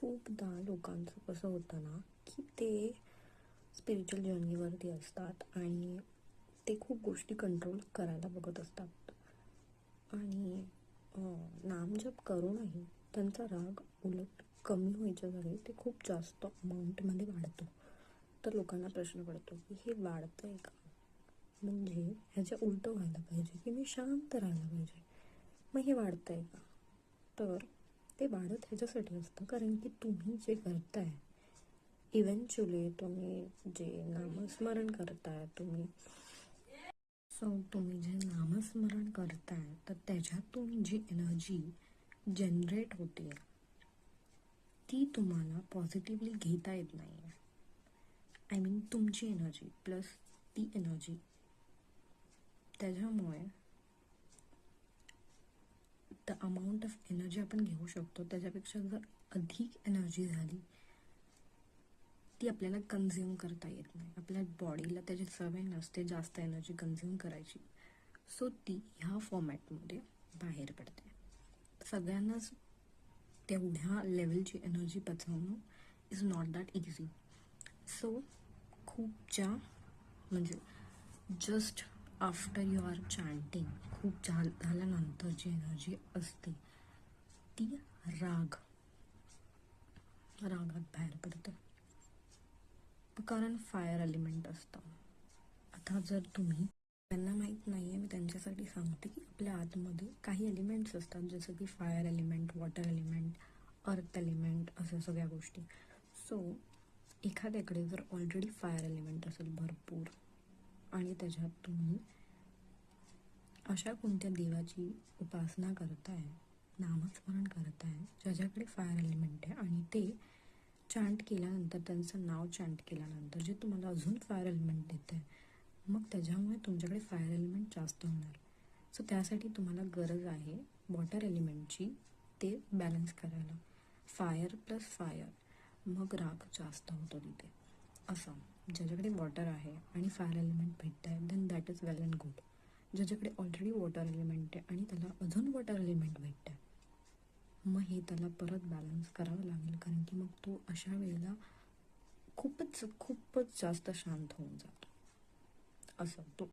खूपदा लोकांचं कसं होतं ना, की ते स्पिरिच्युअल जर्नीवरती असतात आणि ते खूप गोष्टी कंट्रोल करायला बघत असतात आणि नामजप करूनही त्यांचा राग उलट कमी व्हायच्या जागी ते खूप जास्त अमाऊंटमध्ये वाढतो. तर लोकांना प्रश्न पडतो की हे वाढतं आहे का? म्हणजे ह्याच्या उलटं व्हायला पाहिजे की मी शांत राहायला पाहिजे, मग हे वाढतं आहे का? तर ते वाढत ह्याच्यासाठी असतं कारण की तुम्ही जे करताय इव्हेंच्युअली तुम्ही जे नामस्मरण करताय तुम्ही जे नामस्मरण करताय तर त्याच्यातून जी एनर्जी जनरेट होते ती तुम्हाला पॉझिटिव्हली घेता येत नाही आहे. आय मीन तुमची एनर्जी प्लस ती एनर्जी. त्याच्यामुळे द अमाऊंट ऑफ एनर्जी आपण घेऊ शकतो त्याच्यापेक्षा जर अधिक एनर्जी झाली ती आपल्याला कन्झ्युम करता येत नाही. आपल्या बॉडीला त्याची सवय नसते जास्त एनर्जी कन्झ्युम करायची. सो ती ह्या फॉर्मॅटमध्ये बाहेर पडते. सगळ्यांनाच तेवढ्या लेवलची एनर्जी पचवणं is not that easy. So खूपच्या म्हणजे just after you are chanting खूप झाल्यानंतर जी एनर्जी असते ती रागात बाहेर पडते कारण फायर एलिमेंट असतं. आता जर त्यांना माहीत नाही आहे, मी त्यांच्यासाठी सांगते की आपल्या आतमध्ये काही एलिमेंट्स असतात जसं की fire element, water element, earth element, अशा सगळ्या गोष्टी. सो एखाद्याकडे जर ऑलरेडी फायर एलिमेंट असेल भरपूर आणि त्याच्यात तुम्ही अशा कोणत्या देवाची उपासना करताय, नामस्मरण करताय ज्याच्याकडे फायर एलिमेंट आहे आणि ते चॅन्ट केल्यानंतर त्यांचं नाव चॅन्ट केल्यानंतर जे तुम्हाला अजून फायर एलिमेंट देत आहे मग त्याच्यामुळे तुमच्याकडे फायर एलिमेंट जास्त होणार. सो त्यासाठी तुम्हाला गरज आहे वॉटर एलिमेंटची, ते बॅलन्स करायला. फायर प्लस फायर मग राग जास्त होतो तिथे. असं ज्याच्याकडे वॉटर आहे आणि फायर एलिमेंट भेटत आहे then that is well and good. ज्याच्याकडे ऑलरेडी वॉटर एलिमेंट आहे आणि त्याला अजून वॉटर एलिमेंट भेटत आहे मग हे त्याला परत बॅलन्स करावं लागेल कारण की मग तो अशा वेळेला खूपच जास्त शांत होऊन जातो. असं तो